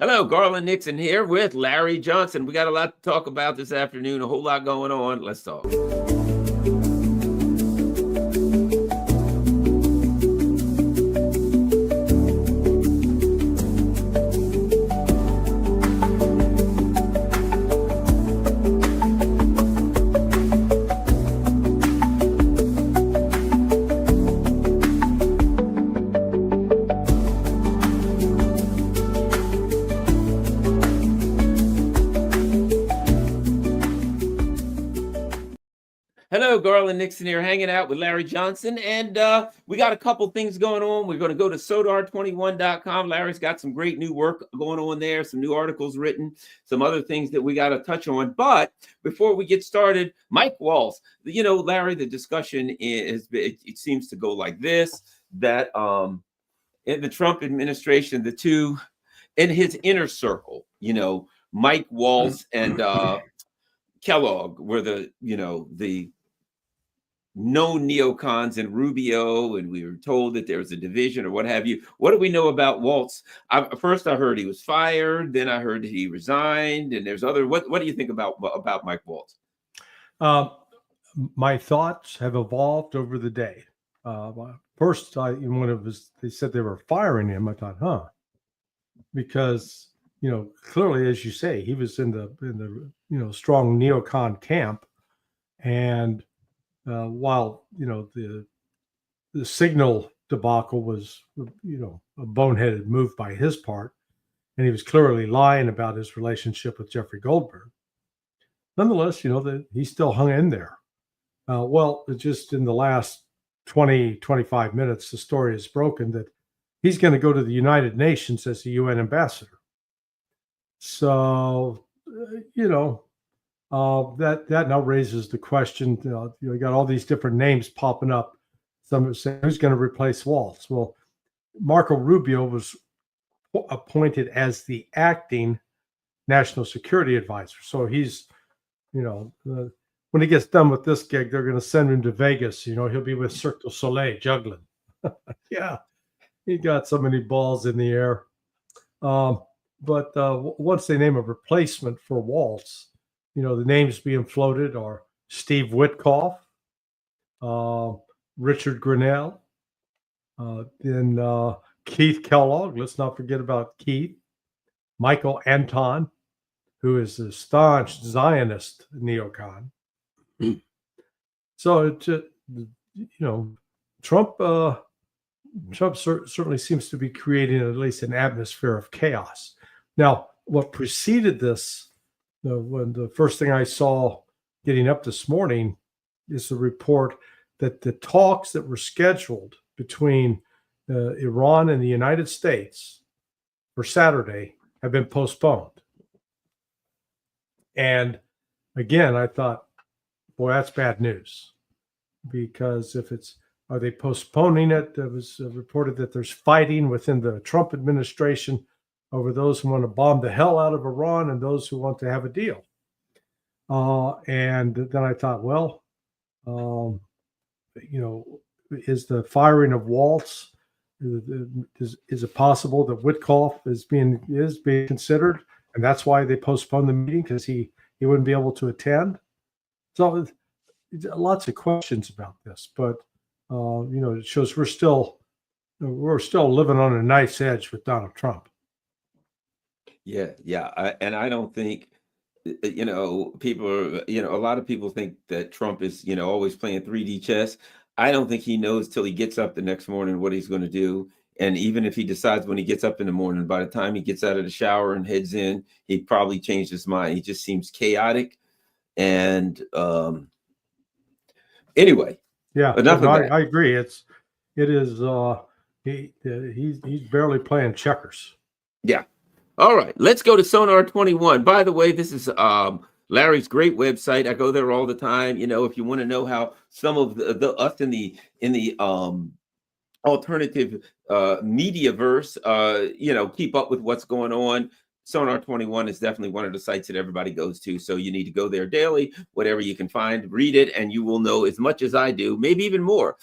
Hello, Garland Nixon here with Larry Johnson. We got a lot to talk about this afternoon, a whole lot going on. Let's talk. Hello, Garland Nixon here, hanging out with Larry Johnson, and we got a couple things going on. We're going to go to sodar21.com. Larry's got some great new work going on there, some new articles written, some other things that we got to touch on. But before we get started, Mike Waltz, Larry, the discussion it seems to go like this, that in the Trump administration, the two in his inner circle, Mike Waltz and Kellogg were the known neocons and Rubio, and we were told that there was a division or what have you. What do we know about Waltz? First, I heard he was fired. Then I heard he resigned, and there's other. What do you think about Mike Waltz? My thoughts have evolved over the day. First, they said they were firing him. I thought, because clearly, as you say, he was in the strong neocon camp, and while the signal debacle was a boneheaded move by his part, and he was clearly lying about his relationship with Jeffrey Goldberg. Nonetheless, he still hung in there. Just in the last 20-25 minutes, the story is broken that he's going to go to the United Nations as the UN ambassador. So that now raises the question. You got all these different names popping up. Some are saying, who's going to replace Waltz? Well, Marco Rubio was appointed as the acting national security advisor. So he's, when he gets done with this gig, they're going to send him to Vegas. He'll be with Cirque du Soleil juggling. Yeah, he got so many balls in the air. But once they name a replacement for Waltz, the names being floated are Steve Witkoff, Richard Grenell, then Keith Kellogg. Let's not forget about Keith. Michael Anton, who is a staunch Zionist neocon. So, Trump certainly seems to be creating at least an atmosphere of chaos. Now, what preceded this, when the first thing I saw getting up this morning is the report that the talks that were scheduled between Iran and the United States for Saturday have been postponed. And again, I thought, boy, that's bad news, because are they postponing it? It was reported that there's fighting within the Trump administration over those who want to bomb the hell out of Iran and those who want to have a deal. And then I thought, is the firing of Waltz, is it possible that Witkoff is being considered, and that's why they postponed the meeting, because he wouldn't be able to attend? So lots of questions about this, but it shows we're still living on a knife's edge with Donald Trump. Yeah. And I don't think, people are, a lot of people think that Trump is, always playing 3D chess. I don't think he knows till he gets up the next morning what he's going to do. And even if he decides when he gets up in the morning, by the time he gets out of the shower and heads in, he'd probably changed his mind. He just seems chaotic. And anyway. Yeah, I agree. He's barely playing checkers. Yeah. All right, let's go to Sonar 21. By the way, this is Larry's great website. I go there all the time. If you want to know how some of us in the alternative mediaverse, keep up with what's going on. Sonar 21 is definitely one of the sites that everybody goes to. So you need to go there daily, whatever you can find, read it, and you will know as much as I do, maybe even more.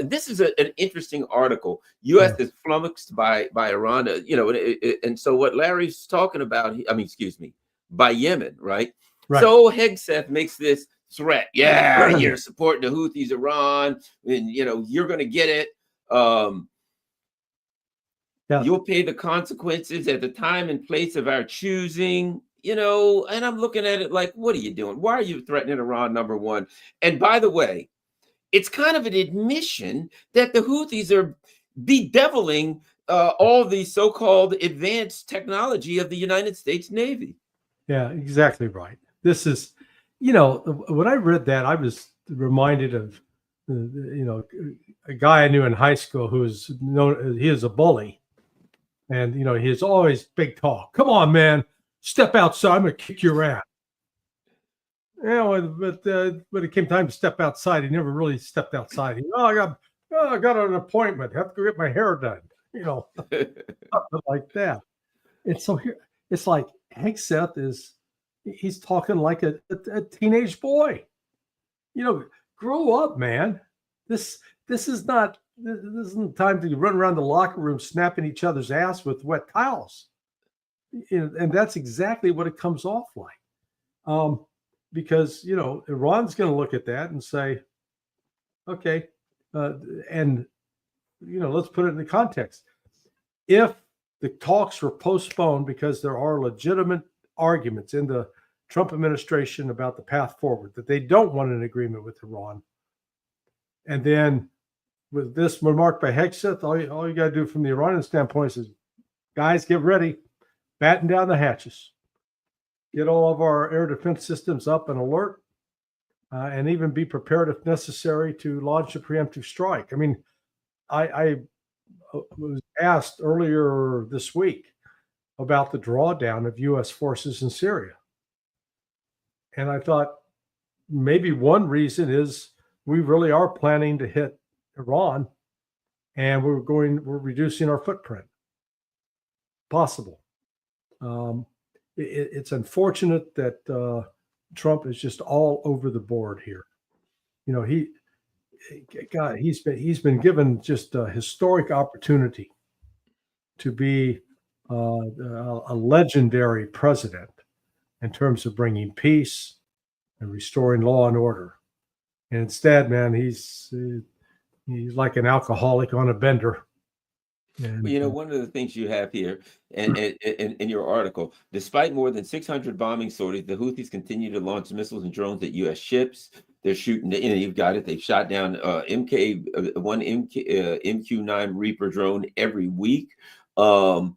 This is an interesting article. U.S. is flummoxed by Iran, and so what Larry's talking about, excuse me, by Yemen, right? So Hegseth makes this threat. Yeah, you're supporting the Houthis, Iran, and you're going to get it. You'll pay the consequences at the time and place of our choosing, and I'm looking at it like, what are you doing? Why are you threatening Iran, number one? And by the way, it's kind of an admission that the Houthis are bedeviling all the so-called advanced technology of the United States Navy. Yeah, exactly right. This is, when I read that, I was reminded of, a guy I knew in high school who was known, he is a bully. And, he's always big talk. Come on, man, step outside. I'm going to kick your ass. But when it came time to step outside, he never really stepped outside. I got an appointment. Have to go get my hair done. Something like that. And so here, it's like Hegseth he's talking like a teenage boy. Grow up, man. This isn't time to run around the locker room snapping each other's ass with wet towels. And that's exactly what it comes off like. Because, Iran's going to look at that and say, okay, and, let's put it in the context. If the talks were postponed because there are legitimate arguments in the Trump administration about the path forward, that they don't want an agreement with Iran, and then with this remark by Hegseth, all you got to do from the Iranian standpoint is, guys, get ready, batten down the hatches. Get all of our air defense systems up and alert, and even be prepared, if necessary, to launch a preemptive strike. I mean, I was asked earlier this week about the drawdown of U.S. forces in Syria. And I thought maybe one reason is we really are planning to hit Iran, and we're reducing our footprint. Possible. It's unfortunate that Trump is just all over the board here. He's been given just a historic opportunity to be a legendary president in terms of bringing peace and restoring law and order. And instead, man, he's like an alcoholic on a bender. And, one of the things you have here and in your article, despite more than 600 bombing sorties, the Houthis continue to launch missiles and drones at U.S. ships. They're shooting, you've got it. They've shot down MQ-9 Reaper drone every week. And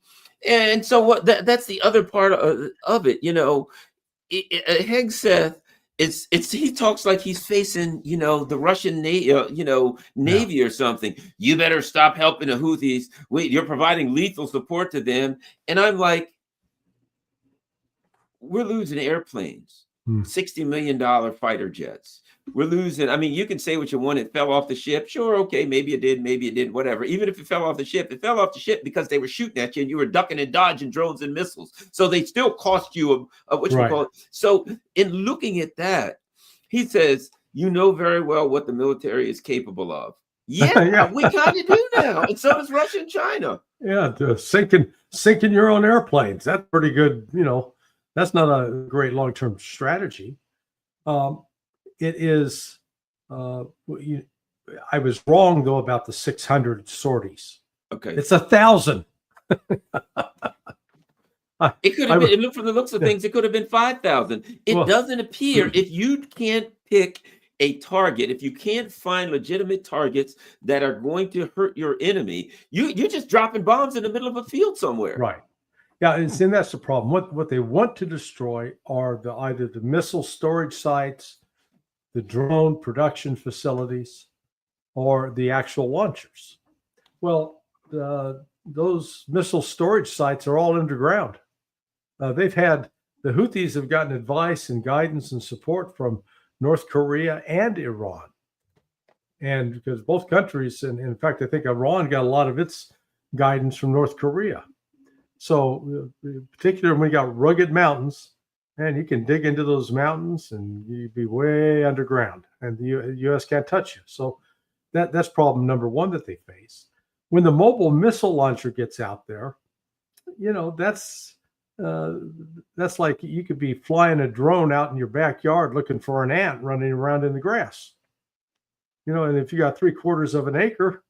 so that's the other part of it. Hegseth, he talks like he's facing, the Russian Navy or something. You better stop helping the Houthis. You're providing lethal support to them. And I'm like, we're losing airplanes, $60 million fighter jets. We're losing. I mean, you can say what you want. It fell off the ship. Sure. Okay. Maybe it did. Maybe it didn't. Whatever. Even if it fell off the ship because they were shooting at you and you were ducking and dodging drones and missiles. So they still cost you what you call it. So in looking at that, he says, very well what the military is capable of. Yeah. We kind of do now. And so does Russia and China. Yeah. Sinking your own airplanes. That's pretty good. That's not a great long-term strategy. It is, I was wrong, though, about the 600 sorties. Okay. It's 1,000. It could have been, from the looks of things, it could have been 5,000. It doesn't appear, if you can't pick a target, if you can't find legitimate targets that are going to hurt your enemy, you're just dropping bombs in the middle of a field somewhere. Right. Yeah, and that's the problem. What they want to destroy are either the missile storage sites, the drone production facilities, or the actual launchers. Well, those missile storage sites are all underground. The Houthis have gotten advice and guidance and support from North Korea and Iran. And because both countries, and in fact, I think Iran got a lot of its guidance from North Korea. So, in particular, when we got rugged mountains, and you can dig into those mountains and you'd be way underground, and the U.S. can't touch you. So that's problem number one that they face. When the mobile missile launcher gets out there, that's like you could be flying a drone out in your backyard looking for an ant running around in the grass. And if you got 3/4 of an acre,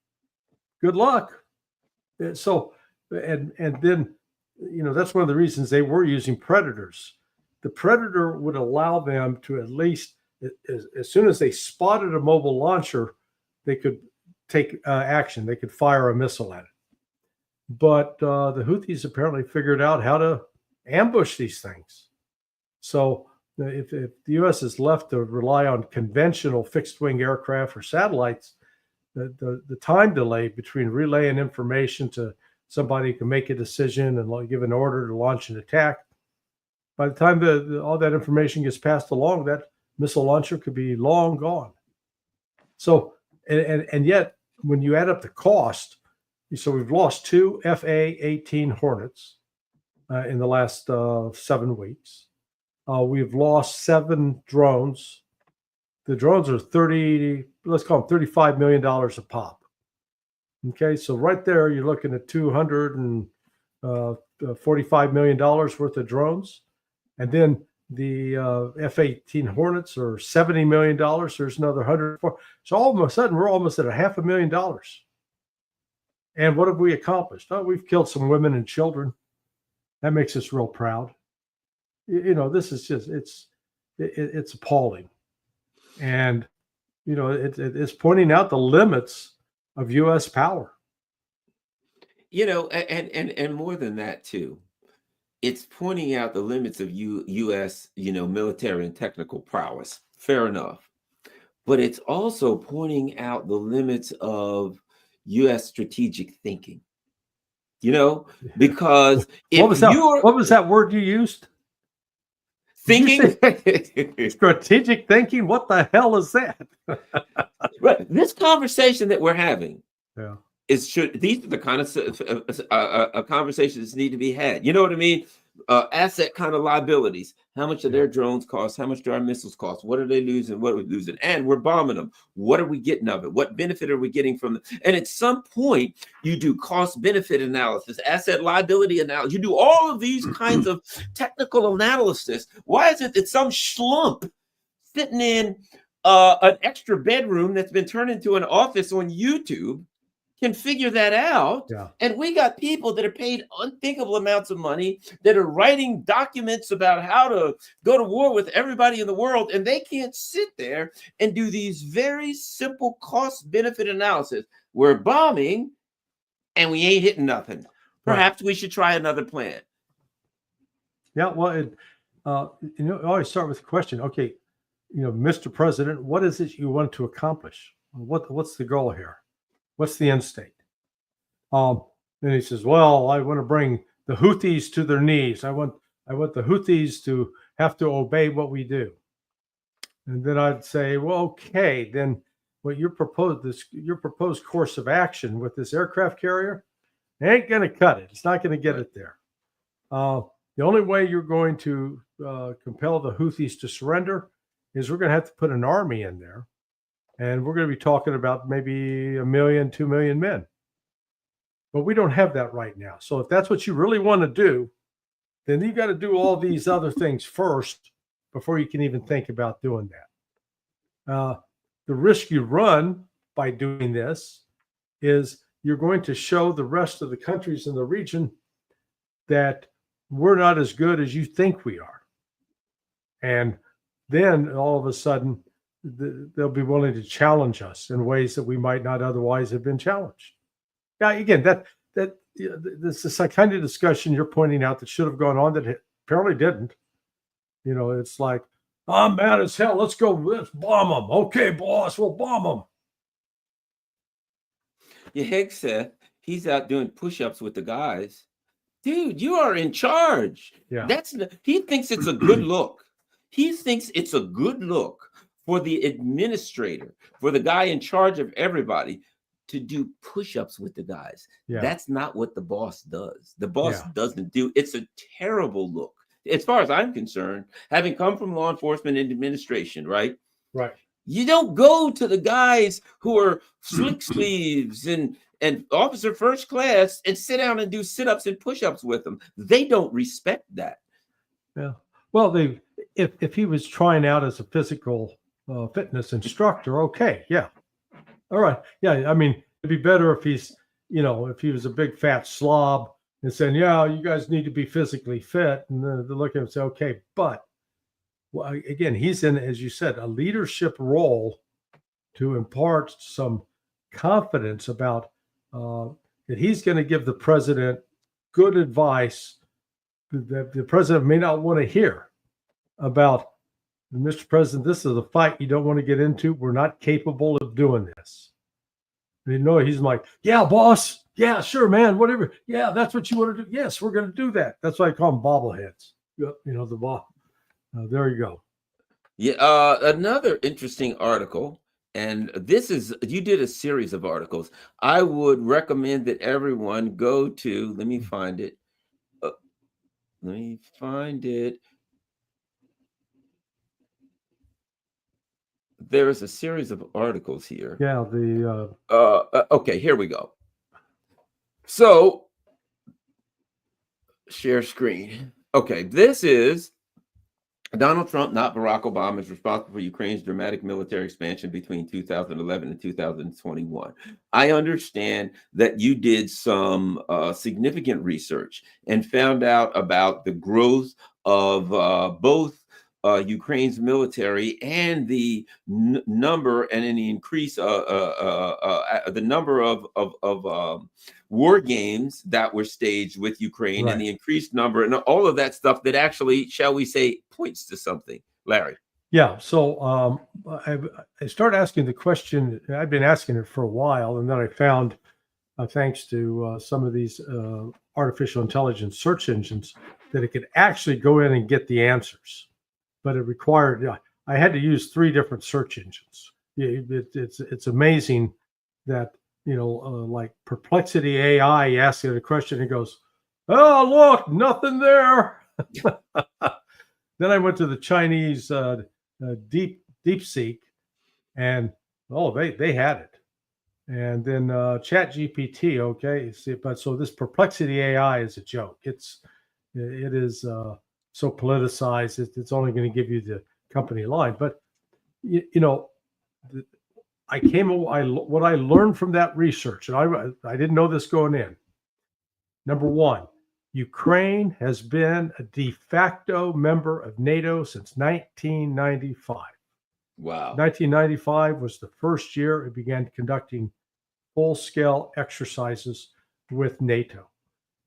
good luck. So, and then, that's one of the reasons they were using predators. The predator would allow them to, at least as soon as they spotted a mobile launcher, they could take action. They could fire a missile at it. But the Houthis apparently figured out how to ambush these things. So if the U.S. is left to rely on conventional fixed-wing aircraft or satellites, the time delay between relaying information to somebody who can make a decision and give an order to launch an attack, by the time all that information gets passed along, that missile launcher could be long gone. So, and yet, when you add up the cost, so we've lost 2 FA-18 Hornets in the last 7 weeks. We've lost 7 drones. The drones are let's call them $35 million a pop. Okay, so right there, you're looking at $245 million worth of drones. And then the F-18 Hornets are $70 million. There's another 104. So all of a sudden, we're almost at $500,000. And what have we accomplished? Oh, we've killed some women and children. That makes us real proud. This is just, it's appalling. And, it's pointing out the limits of U.S. power. And more than that, too. It's pointing out the limits of U.S., military and technical prowess. Fair enough. But it's also pointing out the limits of U.S. strategic thinking. Because what was that word you used? Thinking? Strategic thinking? What the hell is that? Right. This conversation that we're having. Yeah. These are the kind of conversations that need to be had. You know what I mean? Asset kind of liabilities. How much do their drones cost? How much do our missiles cost? What are they losing? What are we losing? And we're bombing them. What are we getting of it? What benefit are we getting from it? And at some point, you do cost benefit analysis, asset liability analysis. You do all of these kinds of technical analysis. Why is it that some schlump sitting in an extra bedroom that's been turned into an office on YouTube can figure that out? Yeah. And we got people that are paid unthinkable amounts of money that are writing documents about how to go to war with everybody in the world, and they can't sit there and do these very simple cost benefit analysis. We're bombing and we ain't hitting nothing. Perhaps we should try another plan. Yeah, well, I always start with the question, okay, Mr. President, what is it you want to accomplish? What's the goal here? What's the end state? Then he says, well, I want to bring the Houthis to their knees. I want the Houthis to have to obey what we do. And then I'd say, well, okay, then what your proposed course of action with this aircraft carrier ain't going to cut it. It's not going to get it there. The only way you're going to compel the Houthis to surrender is we're going to have to put an army in there. And we're going to be talking about maybe 1 million, 2 million men. But we don't have that right now. So if that's what you really want to do, then you got to do all these other things first before you can even think about doing that. The risk you run by doing this is you're going to show the rest of the countries in the region that we're not as good as you think we are. And then all of a sudden, they'll be willing to challenge us in ways that we might not otherwise have been challenged. Now, again, this is the kind of discussion you're pointing out that should have gone on that apparently didn't. It's like, I'm mad as hell. Let's bomb them. Okay, boss, we'll bomb them. Yeah, Higgs said he's out doing push-ups with the guys. Dude, you are in charge. Yeah. He thinks it's a good look. He thinks it's a good look for the administrator, for the guy in charge of everybody, to do push-ups with the guys. Yeah. That's not what the boss does. The boss Yeah. doesn't do. It's a terrible look. As far as I'm concerned, having come from law enforcement and administration, right? Right. You don't go to the guys who are slick sleeves and officer first class and sit down and do sit-ups and push-ups with them. They don't respect that. Yeah. Well, if he was trying out as a physical fitness instructor, okay, yeah, all right, yeah. I mean, it'd be better if he's, if he was a big fat slob and saying, yeah, you guys need to be physically fit, and then they look at him and say, okay, but well, again, he's in, as you said, a leadership role to impart some confidence about that he's going to give the president good advice that the president may not want to hear about. Mr. President, this is a fight you don't want to get into. We're not capable of doing this. And he's like, yeah, boss. Yeah, sure, man. Whatever. Yeah, that's what you want to do. Yes, we're going to do that. That's why I call them bobbleheads. The ball. There you go. Yeah. Another interesting article, and you did a series of articles. I would recommend that everyone go to, let me find it. There is a series of articles here. Yeah. Okay, here we go. So, share screen. Okay, this is Donald Trump, not Barack Obama, is responsible for Ukraine's dramatic military expansion between 2011 and 2021. I understand that you did some significant research and found out about the growth of both Ukraine's military and the number and the increase, the number of war games that were staged with Ukraine, Right. and the increased number and all of that stuff that actually, shall we say, points to something. Larry. Yeah. So I started asking the question. I've been asking it for a while, and then I found, thanks to some of these artificial intelligence search engines, that it could actually go in and get the answers. But it required, I had to use 3 different search engines. It's amazing that, like Perplexity AI, you ask it a question, it goes, oh, look, nothing there. Then I went to the Chinese DeepSeek, and they had it. And then ChatGPT, okay. So this Perplexity AI is a joke. It is so politicized. It's only going to give you the company line. But what I learned from that research, and I didn't know this going in. Number one, Ukraine has been a de facto member of NATO since 1995. Wow. 1995 was the first year it began conducting full-scale exercises with NATO.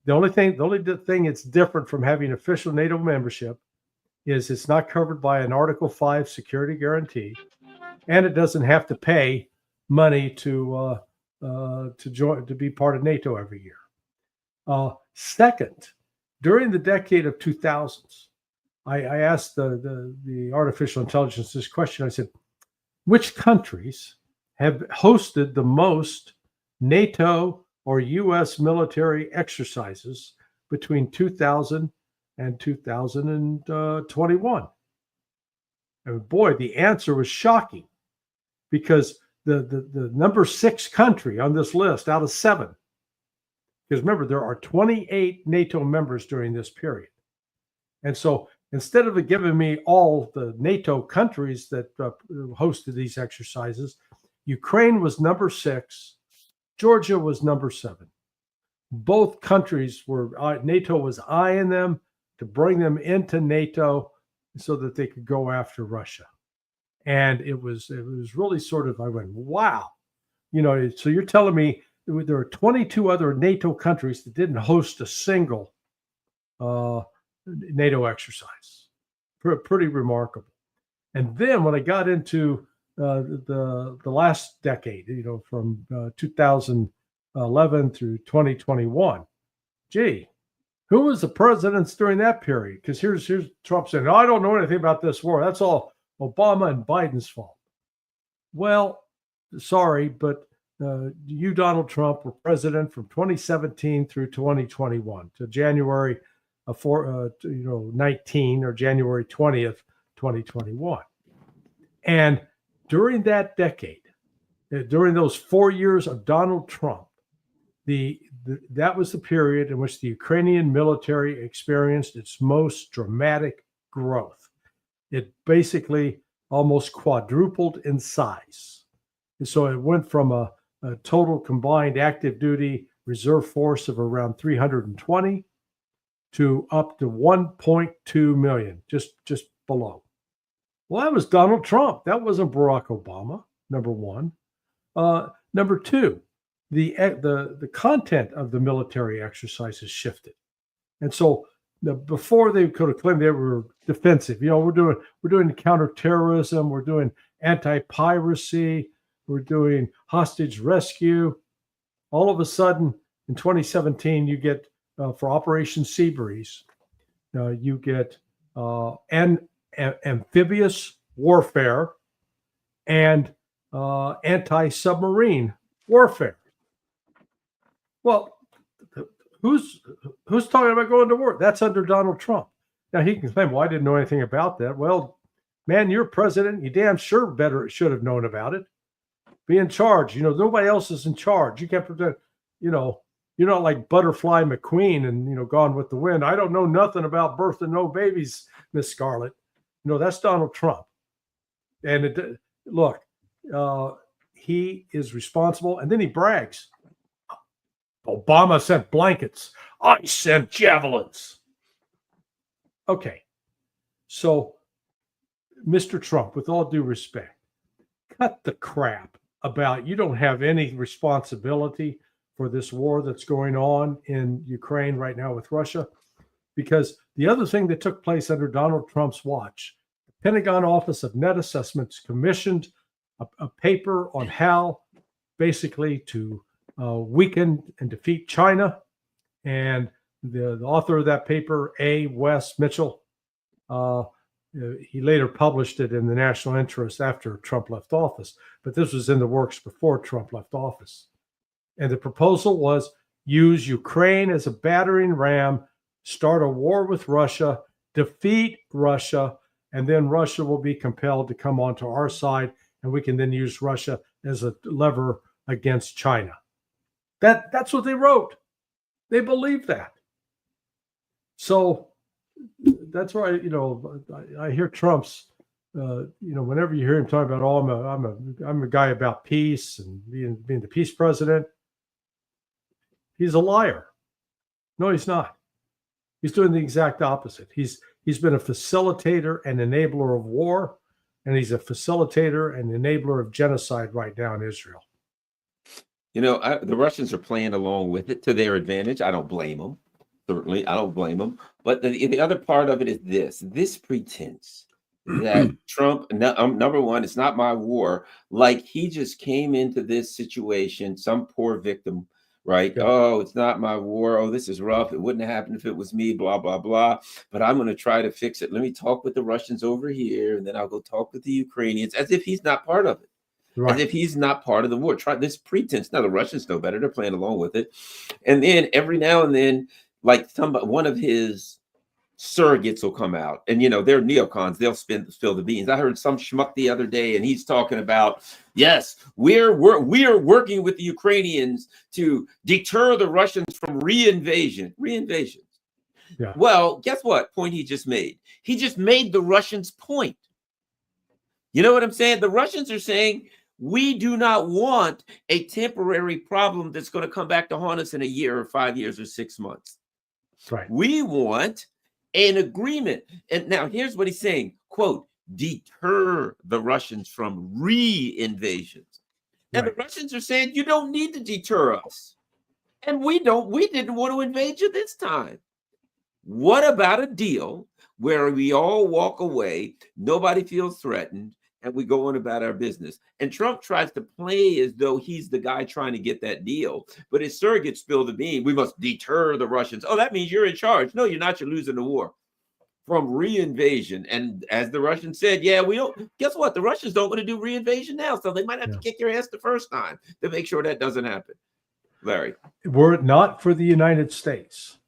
The only thing it's different from having official NATO membership is it's not covered by an Article 5 security guarantee, and it doesn't have to pay money to join, to be part of NATO every year. Second, during the decade of 2000s, I asked the artificial intelligence this question. I said, which countries have hosted the most NATO or U.S. military exercises between 2000 and 2021? And boy, the answer was shocking, because the number 6 country on this list out of 7, because remember, there are 28 NATO members during this period. And so instead of giving me all the NATO countries that hosted these exercises, Ukraine was number 6, Georgia was number 7. Both countries NATO was eyeing them to bring them into NATO so that they could go after Russia. And it was really sort of, I went, wow. So you're telling me there are 22 other NATO countries that didn't host a single NATO exercise. Pretty remarkable. And then when I got into the last decade, from 2011 through 2021, gee, who was the presidents during that period? Because here's Trump saying, I don't know anything about this war. That's all Obama and Biden's fault. Well, sorry, but you, Donald Trump, were president from 2017 through 2021 to January 19 or January 20th, 2021. And during that decade, during those 4 years of Donald Trump, that was the period in which the Ukrainian military experienced its most dramatic growth. It basically almost quadrupled in size. And so it went from a total combined active duty reserve force of around 320 to up to 1.2 million, just below. Well, that was Donald Trump. That wasn't Barack Obama, number one. Number two, the content of the military exercises shifted. And so before they could have claimed they were defensive, we're doing counterterrorism, we're doing anti-piracy, we're doing hostage rescue. All of a sudden, in 2017, you get for Operation Seabreeze, you get amphibious warfare and anti-submarine warfare. Well, who's talking about going to war? That's under Donald Trump. Now he can claim, well, I didn't know anything about that. Well, man, you're president. You damn sure should have known about it. Be in charge. Nobody else is in charge. You can't pretend, you're not like Butterfly McQueen and, Gone with the Wind. I don't know nothing about birthing no babies, Miss Scarlett. That's Donald Trump. And look, he is responsible. And then he brags. Obama sent blankets. I sent javelins. Okay. So, Mr. Trump, with all due respect, cut the crap about you don't have any responsibility for this war that's going on in Ukraine right now with Russia. Because the other thing that took place under Donald Trump's watch, the Pentagon Office of Net Assessments commissioned a paper on how basically to weaken and defeat China. And the author of that paper, A. Wes Mitchell, he later published it in the National Interest after Trump left office. But this was in the works before Trump left office. And the proposal was use Ukraine as a battering ram, start a war with Russia, defeat Russia, and then Russia will be compelled to come onto our side, and we can then use Russia as a lever against China. That's what they wrote. They believe that. So that's why, I hear Trump's, whenever you hear him talking about, I'm a guy about peace and being the peace president, he's a liar. No, he's not. He's doing the exact opposite. He's been a facilitator and enabler of war, and he's a facilitator and enabler of genocide right now in Israel. The Russians are playing along with it to their advantage. I don't blame them. Certainly, I don't blame them. But the other part of it is this pretense that Trump, number one, it's not my war. Like he just came into this situation, some poor victim, right? Yeah. Oh, it's not my war. Oh, this is rough. It wouldn't have happened if it was me, blah, blah, blah. But I'm going to try to fix it. Let me talk with the Russians over here, and then I'll go talk with the Ukrainians, as if he's not part of it. Right. As if he's not part of the war. Try this pretense. Now the Russians know better. They're playing along with it. And then every now and then, like one of his surrogates will come out, and they're neocons. They'll spill the beans. I heard some schmuck the other day, and he's talking about, yes, we are working with the Ukrainians to deter the Russians from reinvasion. Yeah. Well, guess what? Point he just made. He just made the Russians' point. You know what I'm saying? The Russians are saying, we do not want a temporary problem that's going to come back to haunt us in a year or 5 years or 6 months. Right. We want an agreement. And now here's what he's saying, quote, deter the Russians from re-invasions. And right. The Russians are saying, you don't need to deter us. And we didn't want to invade you this time. What about a deal where we all walk away, nobody feels threatened, and we go on about our business? And Trump tries to play as though he's the guy trying to get that deal, but his surrogates spill the bean. We must deter the Russians. Oh, that means you're in charge. No, you're not. You're losing the war. from re-invasion. And as the Russians said, yeah, we don't, guess what? The Russians don't want to do re-invasion now. So they might have to kick your ass the first time to make sure that doesn't happen. Larry. Were it not for the United States,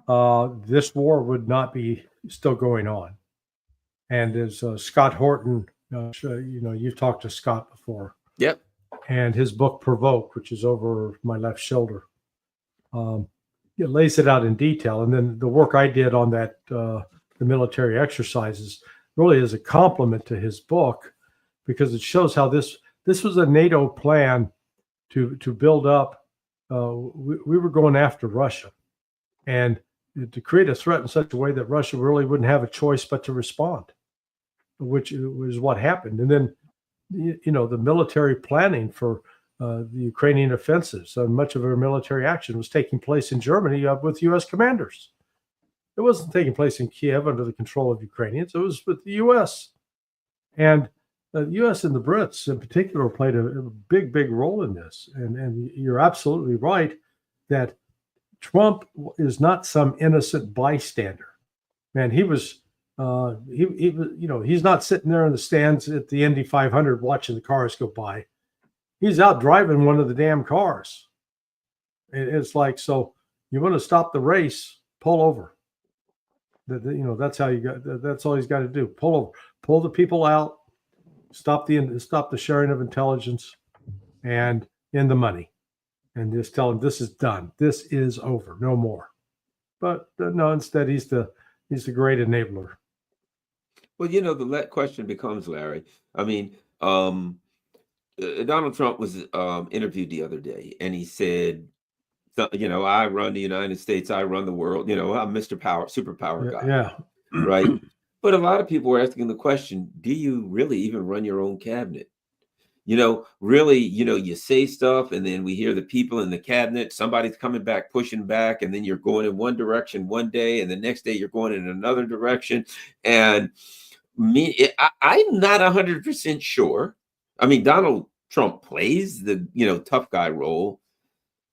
this war would not be still going on. And as Scott Horton, you've talked to Scott before. Yep. And his book Provoke, which is over my left shoulder, it lays it out in detail. And then the work I did on that, the military exercises, really is a compliment to his book, because it shows how this was a NATO plan to build up. We were going after Russia, and to create a threat in such a way that Russia really wouldn't have a choice but to respond, which was what happened. And then, the military planning for the Ukrainian offensives, and much of our military action was taking place in Germany with U.S. commanders. It wasn't taking place in Kiev under the control of Ukrainians. It was with the U.S. And the U.S. and the Brits in particular played a big, big role in this. And you're absolutely right that Trump is not some innocent bystander. Man, he was, he's not sitting there in the stands at the Indy 500 watching the cars go by. He's out driving one of the damn cars. It's like, so you want to stop the race, pull over. That's how that's all he's got to do. Pull over, pull the people out, stop the sharing of intelligence, and end the money. And just tell him this is done. This is over. No more. But no, instead he's the great enabler. Well, the question becomes, Larry. I mean, Donald Trump was interviewed the other day, and he said, I run the United States, I run the world. I'm Mr. Superpower guy. Yeah. Right. But a lot of people were asking the question, do you really even run your own cabinet? Really, you say stuff, and then we hear the people in the cabinet, somebody's coming back, pushing back, and then you're going in one direction one day, and the next day you're going in another direction. And I'm not 100% sure. I mean, Donald Trump plays the, tough guy role.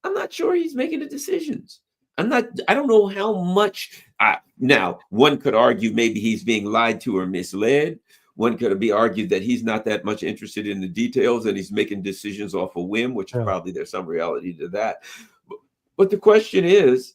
I'm not sure he's making the decisions. I don't know how much. Now, one could argue maybe he's being lied to or misled. One could be argued that he's not that much interested in the details and he's making decisions off a whim, which is probably there's some reality to that. But the question is,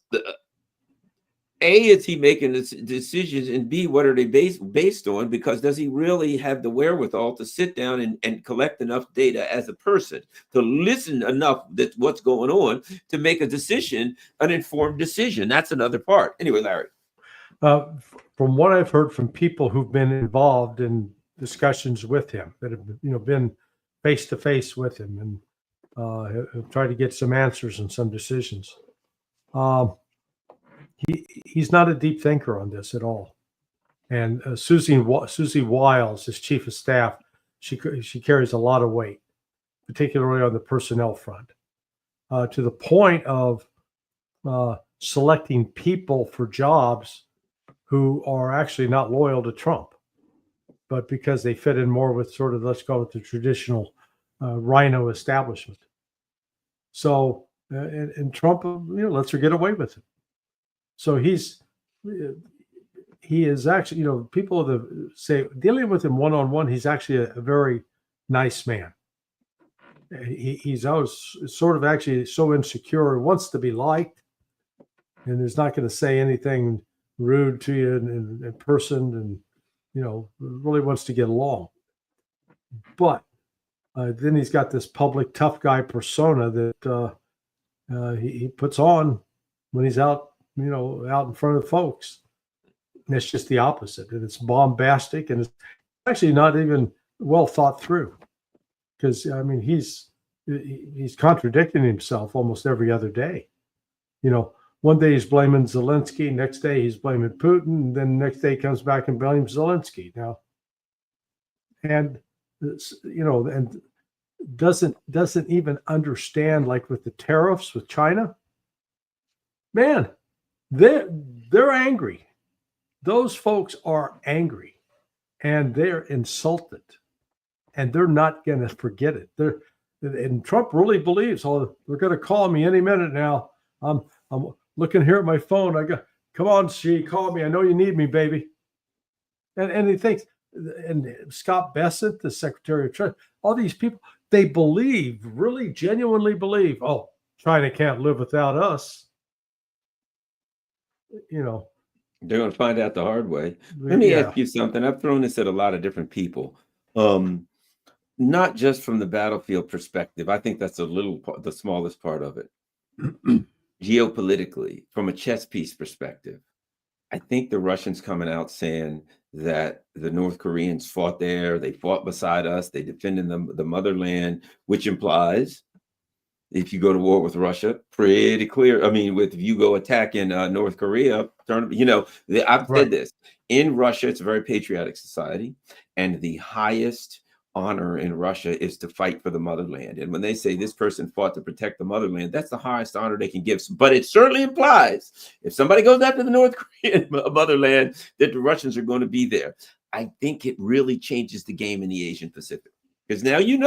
A, is he making decisions, and B, what are they based on? Because does he really have the wherewithal to sit down and collect enough data as a person, to listen enough that what's going on, to make a decision, an informed decision? That's another part. Anyway, Larry. From what I've heard from people who've been involved in discussions with him, that have been face to face with him, and have tried to get some answers and some decisions. He's not a deep thinker on this at all. And Susie Wiles, his chief of staff, she carries a lot of weight, particularly on the personnel front, to the point of selecting people for jobs who are actually not loyal to Trump, but because they fit in more with sort of, let's call it the traditional rhino establishment. So, and Trump, lets her get away with it. So he is actually, people say dealing with him one-on-one, he's actually a very nice man. He's always sort of actually so insecure, wants to be liked, and is not going to say anything rude to you in person, and really wants to get along. But then he's got this public tough guy persona that he puts on when he's out in front of folks. And it's just the opposite, and it's bombastic, and it's actually not even well thought through, because he's contradicting himself almost every other day. One day he's blaming Zelensky, next day he's blaming Putin, and then the next day he comes back and blames Zelensky. Now, and and doesn't even understand, like with the tariffs with China. Man, they're angry. Those folks are angry, and they're insulted, and they're not going to forget it. And Trump really believes, they're going to call me any minute now. I'm looking here at my phone. come on, Xi, call me. I know you need me, baby. And he thinks, and Scott Bessent, the Secretary of Treasury, all these people, they believe, really genuinely believe, oh, China can't live without us. You know, They're going to find out the hard way. Let me ask you something. I've thrown this at a lot of different people. Not just from the battlefield perspective. I think that's the smallest part of it. Geopolitically, from a chess piece perspective, I think the Russians coming out saying that the North Koreans fought there, they fought beside us, they defended the motherland, which implies if you go to war with Russia, pretty clear. I mean, if you go attacking North Korea, I've said this. In Russia, it's a very patriotic society, and the highest honor in Russia is to fight for the motherland. And when they say this person fought to protect the motherland, that's the highest honor they can give. But it certainly implies if somebody goes after the North Korean motherland, that the Russians are going to be there. I think it really changes the game in the Asian Pacific. Because now you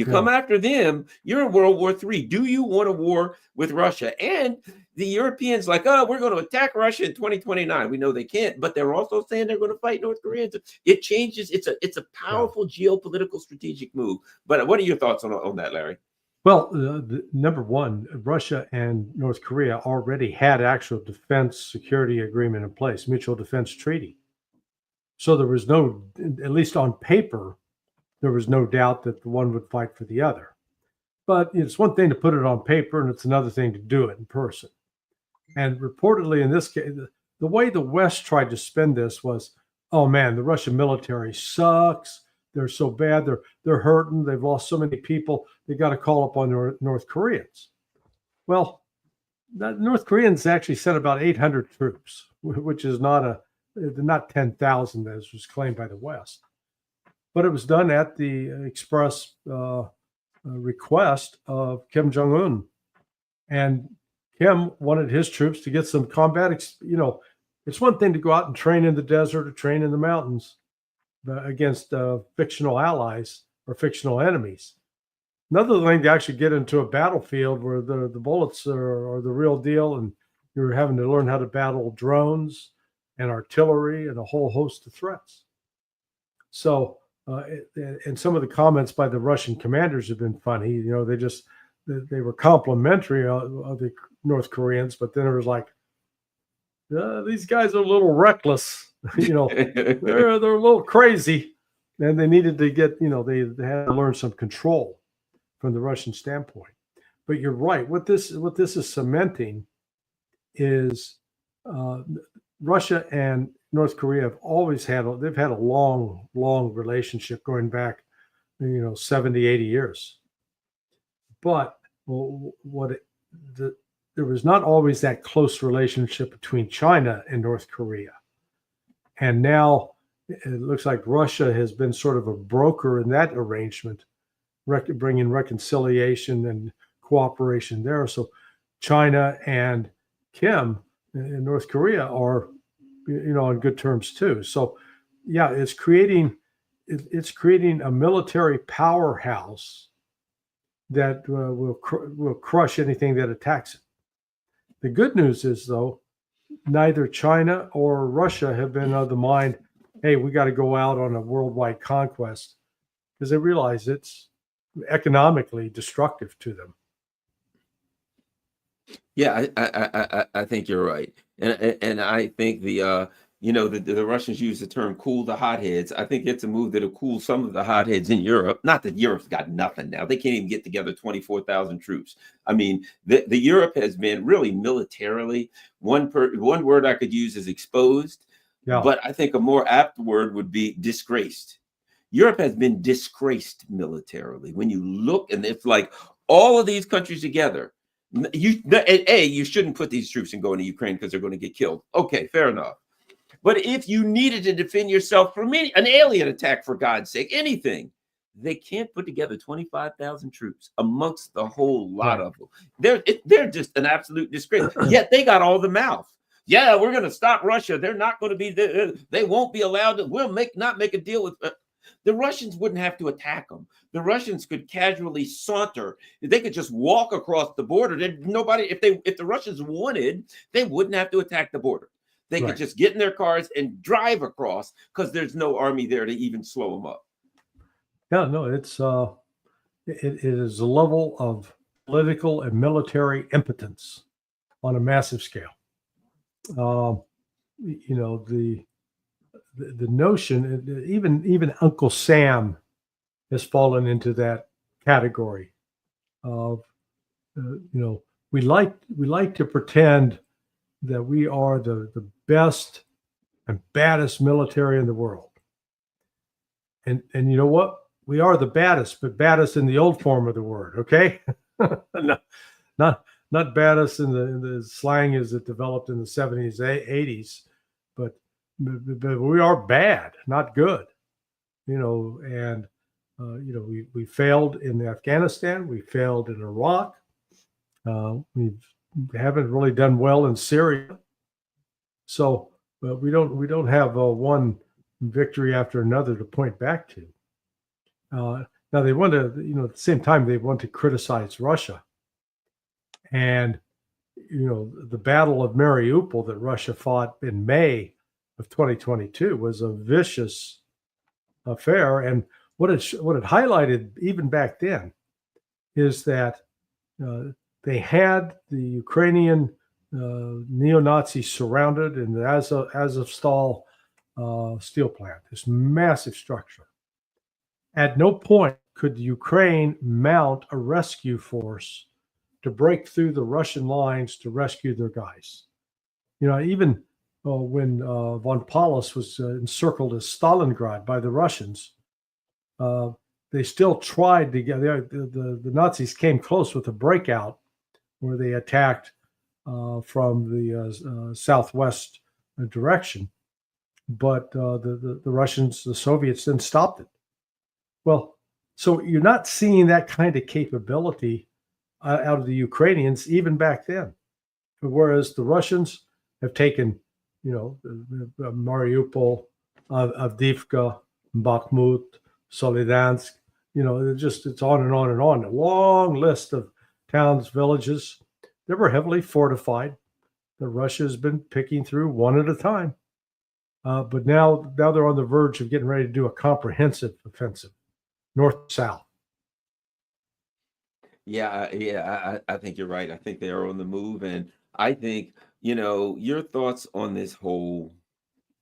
come after them, you're in World War III. Do you want a war with Russia? And the Europeans like, oh, we're going to attack Russia in 2029. We know they can't, but they're also saying they're going to fight North Koreans. It changes. It's a powerful geopolitical strategic move. But what are your thoughts on that, Larry? Well, number one, Russia and North Korea already had actual defense security agreement in place, mutual defense treaty. So there was no, at least on paper, there was no doubt that the one would fight for the other. But it's one thing to put it on paper, and it's another thing to do it in person. And reportedly, in this case, the way the West tried to spin this was, oh man, the Russian military sucks. They're so bad. They're hurting. They've lost so many people. They got to call upon North Koreans. Well, the North Koreans actually sent about 800 troops, which is not 10,000 as was claimed by the West. But it was done at the express request of Kim Jong-un. And Kim wanted his troops to get some combat. It's one thing to go out and train in the desert or train in the mountains against fictional allies or fictional enemies. Another thing to actually get into a battlefield where the bullets are the real deal, and you're having to learn how to battle drones and artillery and a whole host of threats. So, and some of the comments by the Russian commanders have been funny. They were complimentary of the North Koreans, but then it was like, these guys are a little reckless. they're a little crazy, and they needed to get, they had to learn some control from the Russian standpoint. But you're right. What this is cementing is Russia and North Korea have always had they've had a long relationship going back, 70, 80 years. But there was not always that close relationship between China and North Korea. And now it looks like Russia has been sort of a broker in that arrangement, bringing reconciliation and cooperation there. So China and Kim in North Korea are, on good terms too. So, yeah, it's creating a military powerhouse that will crush anything that attacks it. The good news is, though, neither China or Russia have been of the mind, hey, we got to go out on a worldwide conquest, because they realize it's economically destructive to them. Yeah, I think you're right, and I think the Russians use the term "cool the hotheads." I think it's a move that'll cool some of the hotheads in Europe. Not that Europe's got nothing now; they can't even get together 24,000 troops. I mean, the Europe has been really militarily. One word I could use is exposed, but I think a more apt word would be disgraced. Europe has been disgraced militarily. When you look, and it's like all of these countries together. You shouldn't put these troops and go into Ukraine because they're going to get killed. Okay, fair enough. But if you needed to defend yourself from an alien attack, for God's sake, anything, they can't put together 25,000 troops amongst the whole lot of them. They're just an absolute disgrace. Yet they got all the mouth. Yeah, we're going to stop Russia. They're not going to be there. They won't be allowed to. We'll not make a deal with. The Russians wouldn't have to attack them. The Russians could casually saunter. They could just walk across the border. If the Russians wanted, they wouldn't have to attack the border. They could Right. just get in their cars and drive across because there's no army there to even slow them up. Yeah, no, it is a level of political and military impotence on a massive scale. You know, the notion, even Uncle Sam has fallen into that category of, we like to pretend that we are the best and baddest military in the world. And you know what? We are the baddest, but baddest in the old form of the word, okay? not baddest in the slang as it developed in the 70s, 80s, but we are bad, not good. And we failed in Afghanistan, we failed in Iraq, we haven't really done well in Syria. So we don't have one victory after another to point back to. Now they want to, at the same time they want to criticize Russia, and the Battle of Mariupol that Russia fought in May of 2022 was a vicious affair, and what it highlighted even back then is that they had the Ukrainian neo-Nazis surrounded in the Azovstal steel plant, this massive structure. At no point could Ukraine mount a rescue force to break through the Russian lines to rescue their guys. Even when von Paulus was encircled as Stalingrad by the Russians, they still tried to get there. The Nazis came close with a breakout where they attacked from the southwest direction, but the Russians, the Soviets, then stopped it. Well, so you're not seeing that kind of capability out of the Ukrainians even back then, whereas the Russians have taken, Mariupol, Avdiivka, Bakhmut, Solidansk. It's on and on and on. A long list of towns, villages that were heavily fortified that Russia has been picking through one at a time. But now they're on the verge of getting ready to do a comprehensive offensive, north-south. Yeah, I think you're right. I think they are on the move. And I think, your thoughts on this whole,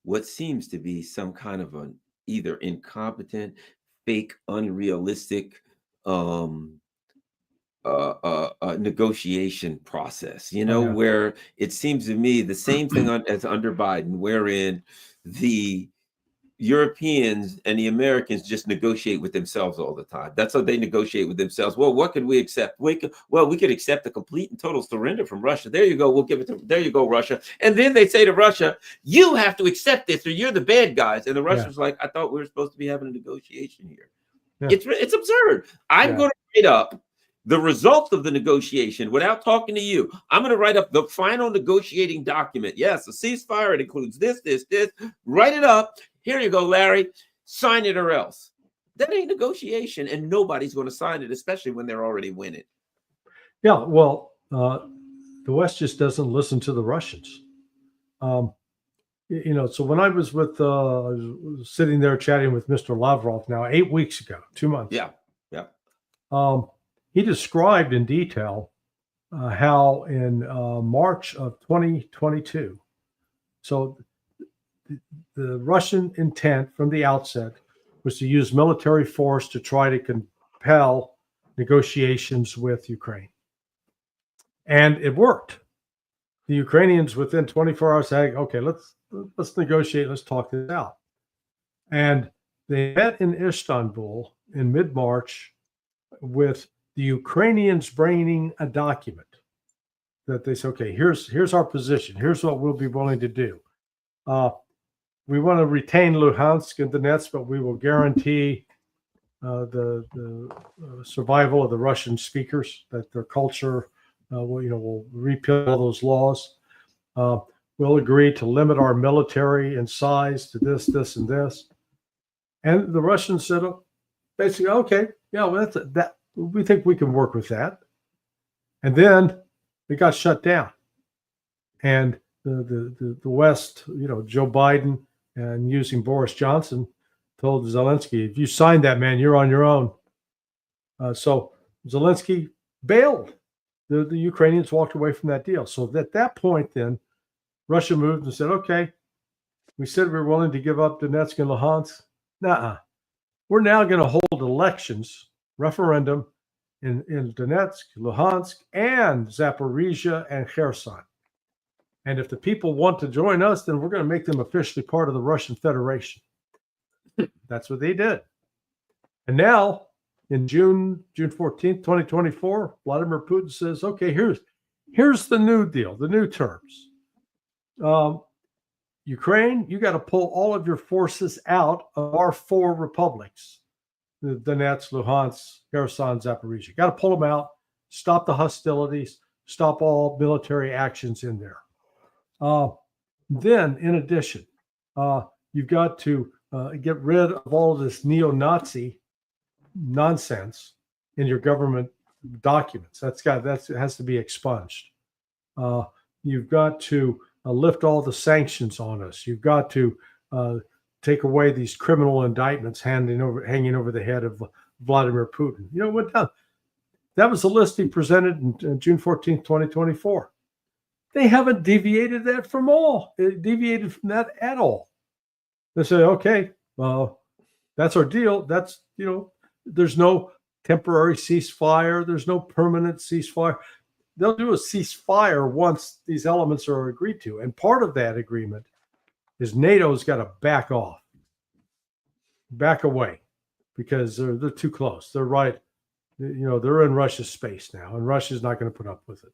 what seems to be some kind of an either incompetent, fake, unrealistic negotiation process, where it seems to me the same thing as under Biden, wherein the Europeans and the Americans just negotiate with themselves all the time. That's how they negotiate with themselves. Well, what could we accept? We could accept a complete and total surrender from Russia. There you go. We'll give it to, there you go, Russia. And then they say to Russia, you have to accept this or you're the bad guys. And the Russians like, I thought we were supposed to be having a negotiation here. Yeah. It's absurd. I'm going to write up the results of the negotiation without talking to you. I'm going to write up the final negotiating document. Yes, a ceasefire. It includes this. Write it up. Here you go, Larry. Sign it or else. That ain't negotiation, and nobody's going to sign it, especially when they're already winning. Yeah, well, the West just doesn't listen to the Russians. So when I was sitting there chatting with Mr. Lavrov now 8 weeks ago, 2 months. Yeah. He described in detail how in March of 2022, so the Russian intent from the outset was to use military force to try to compel negotiations with Ukraine. And it worked. The Ukrainians within 24 hours said, okay, let's negotiate, let's talk this out. And they met in Istanbul in mid-March with the Ukrainians bringing a document that they said, okay, here's our position. Here's what we'll be willing to do. We want to retain Luhansk and Donetsk, but we will guarantee the survival of the Russian speakers, that their culture will repeal those laws. We'll agree to limit our military in size to this, and this. And the Russians said, basically, okay, yeah, well, that we think we can work with that. And then it got shut down. And the West, Joe Biden and using Boris Johnson told Zelensky, if you sign that, man, you're on your own. So Zelensky bailed. The Ukrainians walked away from that deal. So at that point, then Russia moved and said, okay, we said we were willing to give up Donetsk and Luhansk. Nuh-uh. We're now going to hold elections, referendum in Donetsk, Luhansk, and Zaporizhia and Kherson. And if the people want to join us, then we're going to make them officially part of the Russian Federation. That's what they did. And now, in June 14th, 2024, Vladimir Putin says, okay, here's the new deal, the new terms. Ukraine, you got to pull all of your forces out of our 4 republics, the Donetsk, Luhansk, Kherson, Zaporizhia. You got to pull them out, stop the hostilities, stop all military actions in there. Then, in addition, you've got to get rid of all of this neo-Nazi nonsense in your government documents. That has to be expunged. You've got to lift all the sanctions on us. You've got to take away these criminal indictments hanging over the head of Vladimir Putin. What that was the list he presented in June 14th, 2024. They haven't deviated that from that at all. They say, okay, that's our deal. That's, there's no temporary ceasefire. There's no permanent ceasefire. They'll do a ceasefire once these elements are agreed to. And part of that agreement is NATO's got to back away, because they're too close. They're right. They're in Russia's space now, and Russia's not going to put up with it.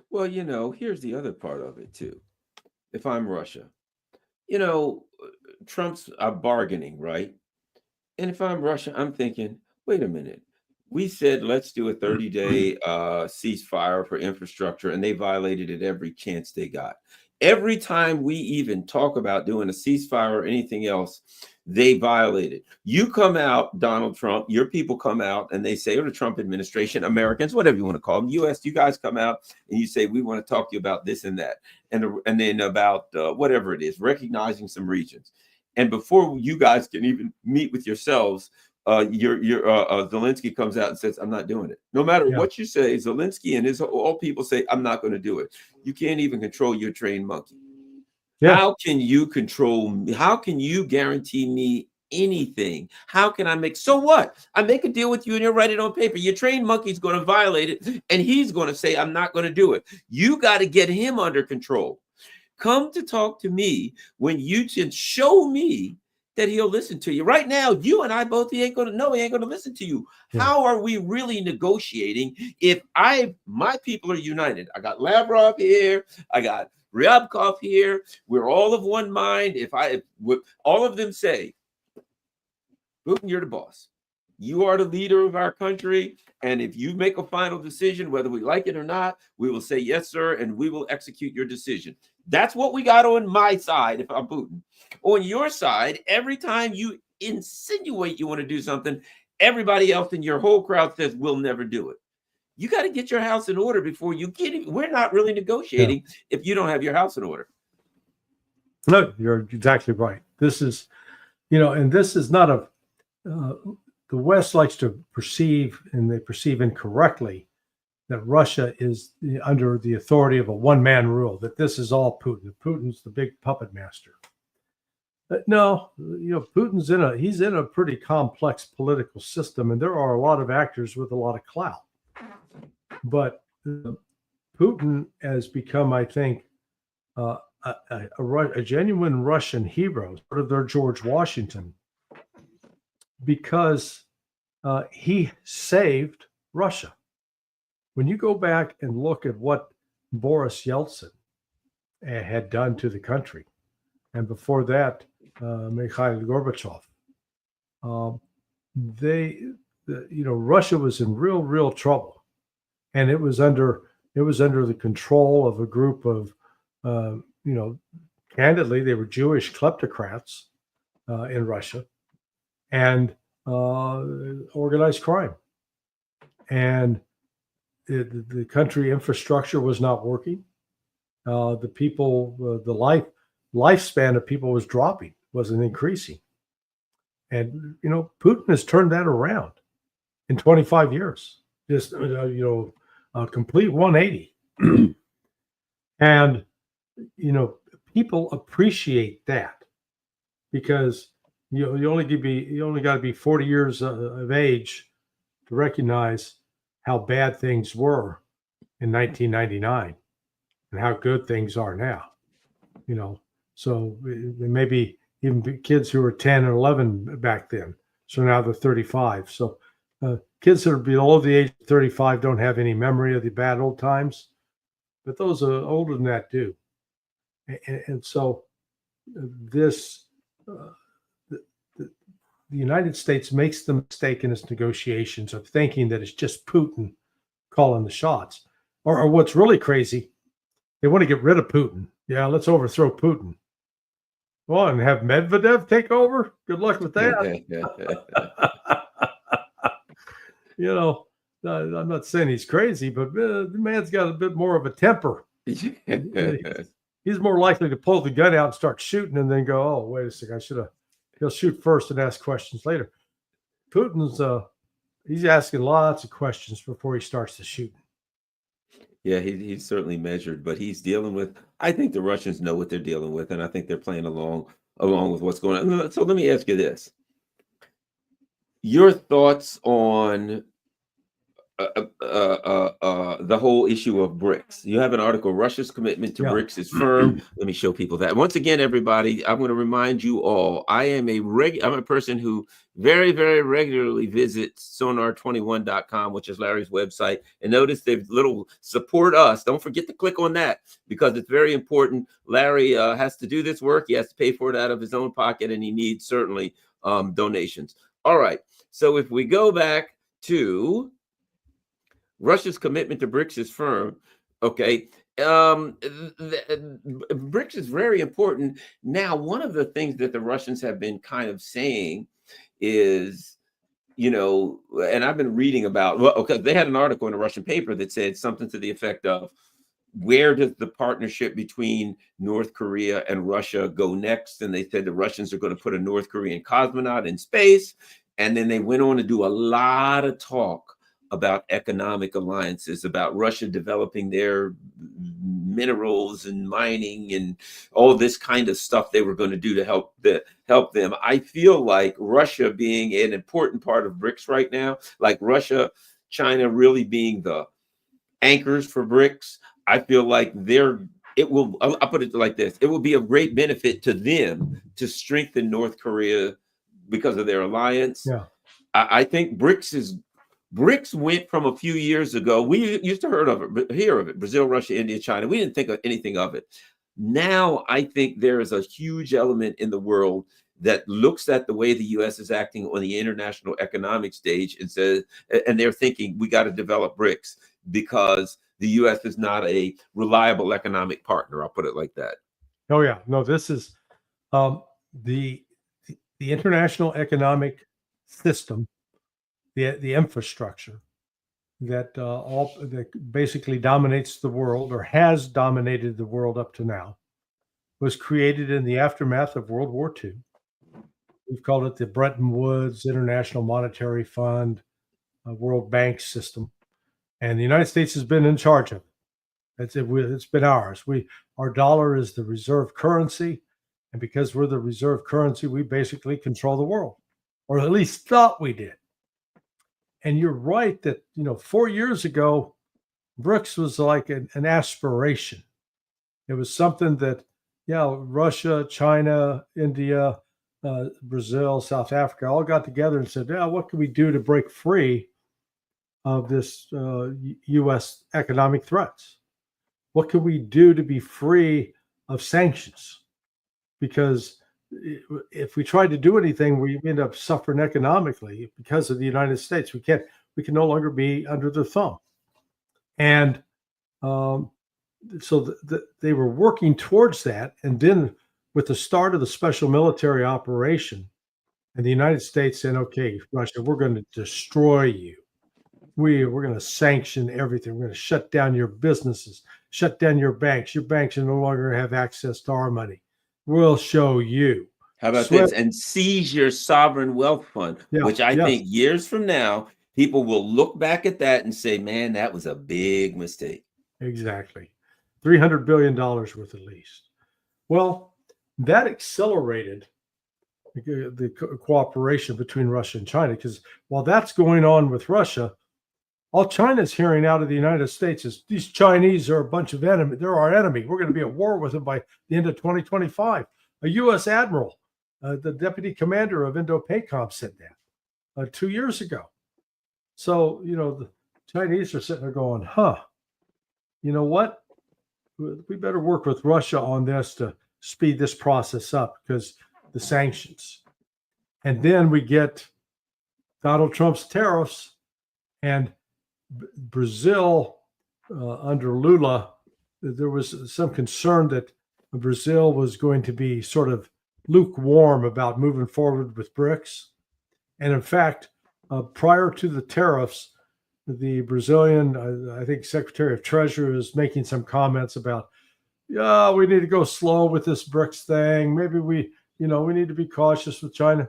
Well, here's the other part of it too. If I'm Russia, Trump's bargaining, right? And if I'm Russia, I'm thinking, wait a minute. We said, let's do a 30-day ceasefire for infrastructure, and they violated it every chance they got. Every time we even talk about doing a ceasefire or anything else, they violate it. You come out, Donald Trump, your people come out and they say, or the Trump administration, Americans, whatever you want to call them, U.S., you guys come out and you say, we want to talk to you about this and that. And then about whatever it is, recognizing some regions. And before you guys can even meet with yourselves, Zelensky comes out and says, I'm not doing it. No matter what you say, Zelensky and his all people say, I'm not going to do it. You can't even control your trained monkey. Yeah. How can you control me? How can you guarantee me anything? How can I so what? I make a deal with you and you write it on paper. Your trained monkey's going to violate it and he's going to say, I'm not going to do it. You got to get him under control. Come to talk to me when you can show me that he'll listen to you. Right now, you and I both, he ain't going to listen to you. Yeah. How are we really negotiating if my people are united? I got Lavrov here. I got Ryabkov here. We're all of one mind. If all of them say, Putin, you're the boss. You are the leader of our country. And if you make a final decision, whether we like it or not, we will say, yes, sir. And we will execute your decision. That's what we got on my side. If I'm Putin, on your side, every time you insinuate you want to do something, everybody else in your whole crowd says, we'll never do it. You got to get your house in order before you get it. We're not really negotiating if you don't have your house in order. No, you're exactly right. This is, and this is not the West likes to perceive, and they perceive incorrectly, that Russia is under the authority of a one-man rule, that this is all Putin. Putin's the big puppet master. But no, Putin's he's in a pretty complex political system, and there are a lot of actors with a lot of clout. But Putin has become, I think, a genuine Russian hero, sort of their George Washington, because he saved Russia. When you go back and look at what Boris Yeltsin had done to the country, and before that, Mikhail Gorbachev, Russia was in real trouble, and it was under the control of a group of, candidly, they were Jewish kleptocrats in Russia, and organized crime, and the country infrastructure was not working. The people, the lifespan of people was dropping, wasn't increasing. And, Putin has turned that around in 25 years, just, a complete 180. And, people appreciate that because you only got to be 40 years of age to recognize how bad things were in 1999 and how good things are now. So maybe even kids who were 10 and 11 back then. So now they're 35. So kids that are below the age of 35 don't have any memory of the bad old times, but those are older than that do. And so this, the United States makes the mistake in its negotiations of thinking that it's just Putin calling the shots. Or what's really crazy, they want to get rid of Putin. Yeah, let's overthrow Putin. Well, and have Medvedev take over? Good luck with that. I'm not saying he's crazy, but the man's got a bit more of a temper. He's more likely to pull the gun out and start shooting and then go, oh, wait a second, he'll shoot first and ask questions later. Putin's, he's asking lots of questions before he starts to shoot. Yeah, he's certainly measured, but he's dealing with, I think the Russians know what they're dealing with, and I think they're playing along with what's going on. So let me ask you this. Your thoughts on the whole issue of Brics. You have an article, Russia's commitment to Brics is firm. Let me show people that. Once again, everybody, I'm going to remind you all, I'm a person who very, very regularly visits sonar21.com, which is Larry's website. And notice there's little support us. Don't forget to click on that because it's very important. Larry has to do this work. He has to pay for it out of his own pocket, and he needs certainly donations. All right. So if we go back to Russia's commitment to Brics is firm. Okay. Brics is very important. Now, one of the things that the Russians have been kind of saying is, and I've been reading about, they had an article in a Russian paper that said something to the effect of, where does the partnership between North Korea and Russia go next? And they said the Russians are going to put a North Korean cosmonaut in space. And then they went on to do a lot of talk about economic alliances, about Russia developing their minerals and mining and all this kind of stuff they were going to do to help them. I feel like Russia being an important part of Brics right now, like Russia, China really being the anchors for Brics, I feel like I'll put it like this, it will be of great benefit to them to strengthen North Korea because of their alliance. Yeah. I think Brics went from a few years ago. We used to hear of it, Brazil, Russia, India, China. We didn't think of anything of it. Now, I think there is a huge element in the world that looks at the way the U.S. is acting on the international economic stage and says, and they're thinking we got to develop Brics because the U.S. is not a reliable economic partner. I'll put it like that. Oh yeah, no, this is the international economic system. The infrastructure that basically dominates the world or has dominated the world up to now was created in the aftermath of World War II. We've called it the Bretton Woods International Monetary Fund, World Bank system, and the United States has been in charge of it. It's been ours. Our dollar is the reserve currency, and because we're the reserve currency, we basically control the world, or at least thought we did. And you're right that, 4 years ago, Brics was like an aspiration. It was something that, Russia, China, India, Brazil, South Africa all got together and said, what can we do to break free of this U.S. economic threats? What can we do to be free of sanctions? Because if we try to do anything, we end up suffering economically because of the United States. We can no longer be under their thumb. And so they were working towards that. And then with the start of the special military operation and the United States saying, okay, Russia, we're going to destroy you. We're going to sanction everything. We're going to shut down your businesses, shut down your banks. Your banks are no longer have access to our money. We'll show you. How about this? And seize your sovereign wealth fund, which I think years from now, people will look back at that and say, man, that was a big mistake. Exactly. $300 billion worth at least. Well, that accelerated the cooperation between Russia and China, because while that's going on with Russia, all China's hearing out of the United States is these Chinese are a bunch of enemy. They're our enemy. We're going to be at war with them by the end of 2025. A U.S. admiral, the deputy commander of Indo-PACOM, said that 2 years ago. So, the Chinese are sitting there going, you know what? We better work with Russia on this to speed this process up because the sanctions. And then we get Donald Trump's tariffs, and Brazil under Lula, there was some concern that Brazil was going to be sort of lukewarm about moving forward with Brics. And in fact, prior to the tariffs, the Brazilian, I think Secretary of Treasury is making some comments about, we need to go slow with this Brics thing. Maybe we need to be cautious with China.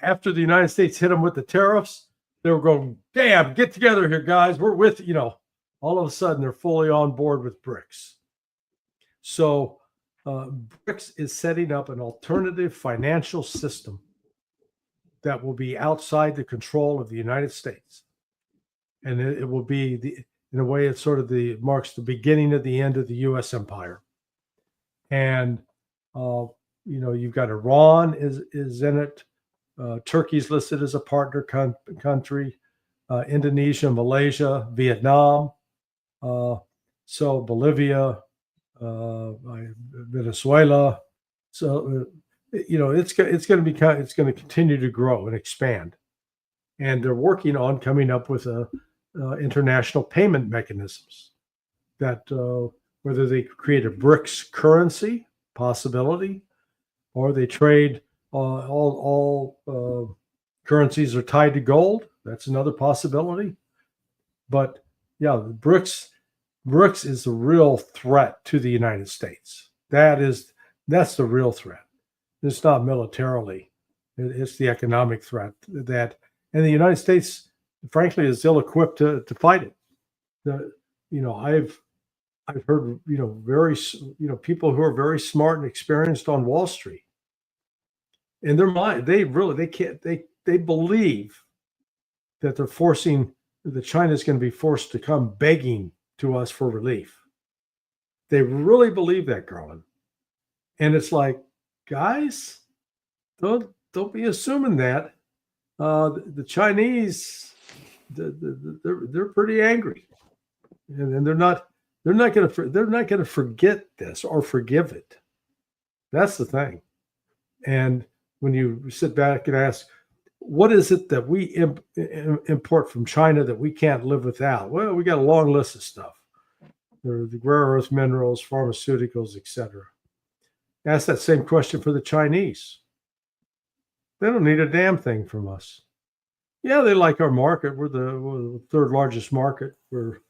After the United States hit them with the tariffs, they were going, damn, get together here, guys. We're with, all of a sudden they're fully on board with Brics. So Brics is setting up an alternative financial system that will be outside the control of the United States. And it will be, in a way, it's sort of marks the beginning of the end of the U.S. empire. And, you've got Iran is in it. Turkey's listed as a partner country, Indonesia, Malaysia, Vietnam, so Bolivia, Venezuela. So it's going to continue to grow and expand, and they're working on coming up with international payment mechanisms that whether they create a Brics currency possibility, or they trade. All currencies are tied to gold. That's another possibility. But yeah, Brics is the real threat to the United States. That's the real threat. It's not militarily. It's the economic threat and the United States, frankly, is ill-equipped to fight it. I've heard people who are very smart and experienced on Wall Street. In their mind, they believe that that China is going to be forced to come begging to us for relief. They really believe that, Garland. And it's like, guys, don't be assuming that. The Chinese, they're pretty angry, and they're not going to forget this or forgive it. That's the thing. And when you sit back and ask, what is it that we import from China that we can't live without? Well, we got a long list of stuff. There are the rare earth minerals, pharmaceuticals, etc. Ask that same question for the Chinese. They don't need a damn thing from us. Yeah, they like our market. We're the third largest market. We're,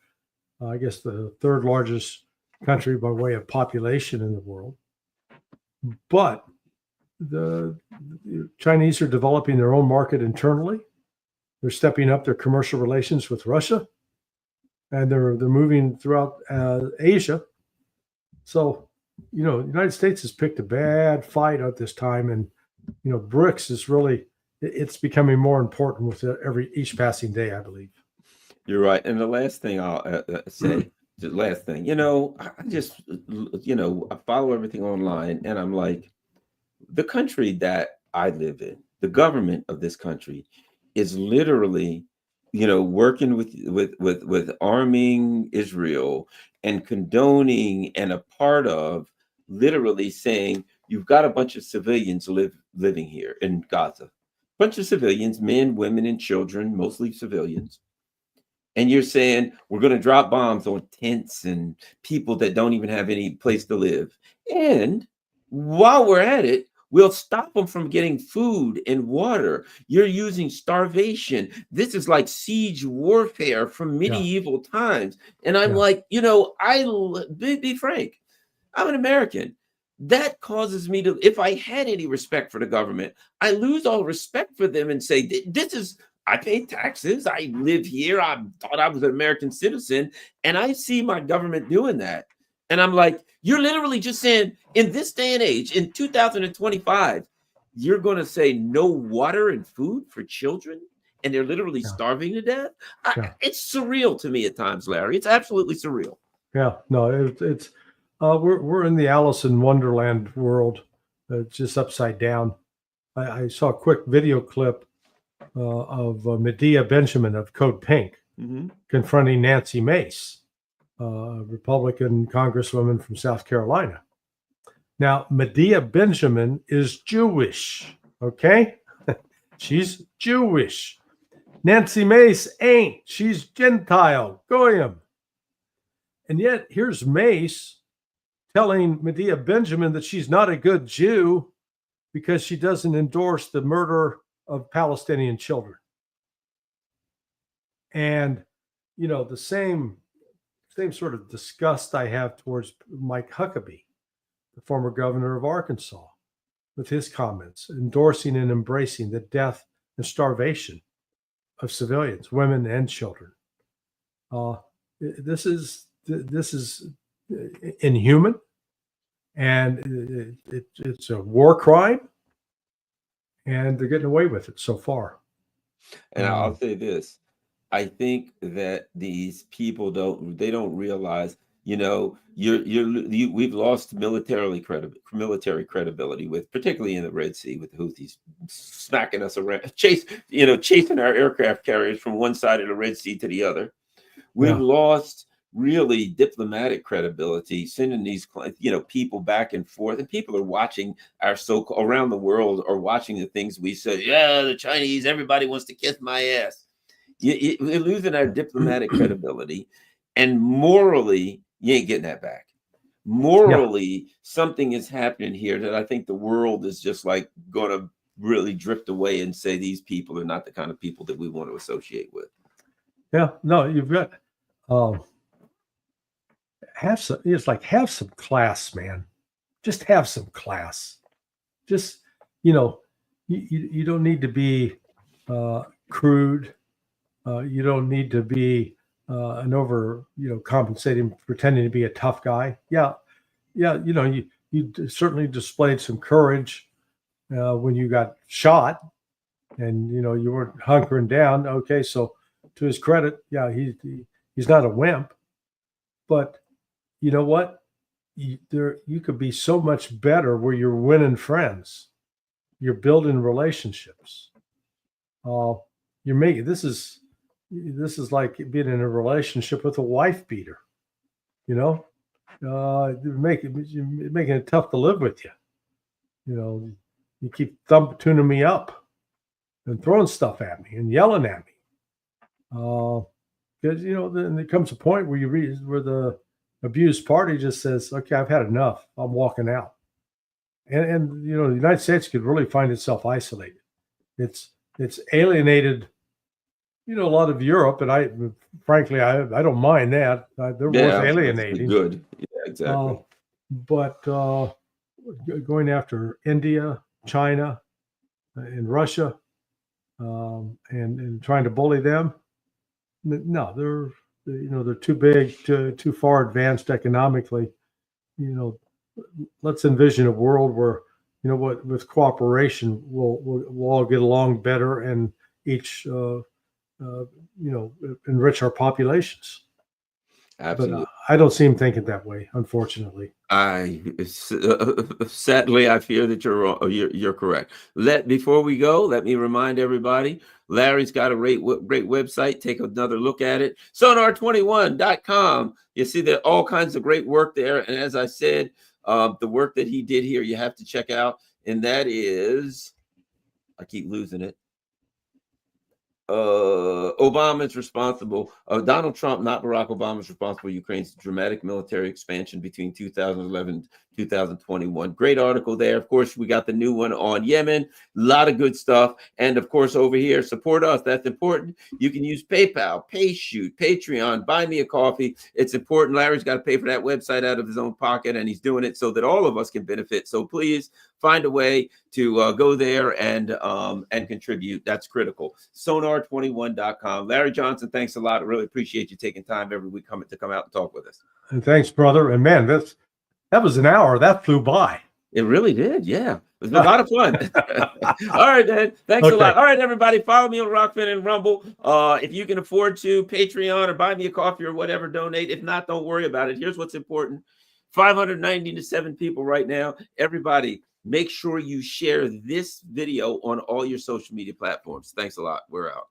I guess, the third largest country by way of population in the world. But the Chinese are developing their own market internally. They're stepping up their commercial relations with Russia, and they're moving throughout Asia. So, the United States has picked a bad fight at this time, and Brics is really it's becoming more important with each passing day, I believe. You're right. And the last thing I'll say. The last thing, I just, I follow everything online, and I'm like, the country that I live in, the government of this country is literally, working with arming Israel and condoning and a part of literally saying, you've got a bunch of civilians living here in Gaza, bunch of civilians, men, women, and children, mostly civilians. And you're saying we're going to drop bombs on tents and people that don't even have any place to live. And while we're at it, We'll stop them from getting food and water. You're using starvation. This is like siege warfare from medieval times. And I'm like, be frank, I'm an American. That causes me to, if I had any respect for the government, I lose all respect for them and say, this is, I pay taxes. I live here. I thought I was an American citizen. And I see my government doing that. And I'm like, you're literally just saying in this day and age, in 2025, you're going to say no water and food for children? And they're literally starving to death? It's surreal to me at times, Larry. It's absolutely surreal. Yeah, no, it's we're in the Alice in Wonderland world, just upside down. I saw a quick video clip of Medea Benjamin of Code Pink confronting Nancy Mace, a Republican congresswoman from South Carolina. Now, Medea Benjamin is Jewish, okay? She's Jewish. Nancy Mace ain't. She's Gentile, Goyim. And yet, here's Mace telling Medea Benjamin that she's not a good Jew because she doesn't endorse the murder of Palestinian children. And, the same sort of disgust I have towards Mike Huckabee, the former governor of Arkansas, with his comments, endorsing and embracing the death and starvation of civilians, women and children. This is inhuman, and it's a war crime, and they're getting away with it so far. And I'll say this: I think that these people don't realize, we've lost military credibility with, particularly in the Red Sea, with the Houthis smacking us around, chasing our aircraft carriers from one side of the Red Sea to the other. We've lost really diplomatic credibility, sending these people back and forth, and people are watching around the world are watching the things we say. Yeah, the Chinese, everybody wants to kiss my ass. We're losing our diplomatic credibility, and morally, you ain't getting that back. Morally, something is happening here that I think the world is just like going to really drift away and say these people are not the kind of people that we want to associate with. Yeah, no, you've got have some class, man. Just have some class. Just you don't need to be crude. You don't need to be an over compensating, pretending to be a tough guy. Yeah. You certainly displayed some courage when you got shot, and you weren't hunkering down. Okay, so to his credit, he's not a wimp, but you know what? You could be so much better where you're winning friends, you're building relationships. You're making this is like being in a relationship with a wife beater. You're making it tough to live with you. You keep tuning me up and throwing stuff at me and yelling at me. Because then there comes a point where where the abused party just says, "Okay, I've had enough. I'm walking out." And the United States could really find itself isolated. It's alienated, a lot of Europe, and I don't mind that. They're both alienating. Good, yeah, exactly. But going after India, China, and Russia, and trying to bully them. No, they're too big, too far advanced economically. Let's envision a world where, with cooperation, we'll all get along better and each, enrich our populations. Absolutely. But I don't see him thinking that way, unfortunately. Sadly, I fear that you're wrong. You're correct. Before we go, let me remind everybody, Larry's got a great website. Take another look at it. Sonar21.com. You see that all kinds of great work there. And as I said, the work that he did here, you have to check out. And that is, I keep losing it. Obama is responsible. Donald Trump, not Barack Obama, is responsible for Ukraine's dramatic military expansion between 2011 2021. Great article there. Of course, we got the new one on Yemen. A lot of good stuff. And of course, over here, support us. That's important. You can use PayPal, PayShoot, Patreon, Buy Me a Coffee. It's important. Larry's got to pay for that website out of his own pocket, and he's doing it so that all of us can benefit. So please find a way to go there and contribute. That's critical. Sonar21.com. Larry Johnson, thanks a lot. I really appreciate you taking time every week to come out and talk with us. And thanks, brother. And man, that was an hour. That flew by. It really did. Yeah. It was a lot of fun. All right, man. Thanks a lot. All right, everybody. Follow me on Rockfin and Rumble. If you can afford to, Patreon or Buy Me a Coffee or whatever, donate. If not, don't worry about it. Here's what's important. 597 people right now. Everybody, make sure you share this video on all your social media platforms. Thanks a lot. We're out.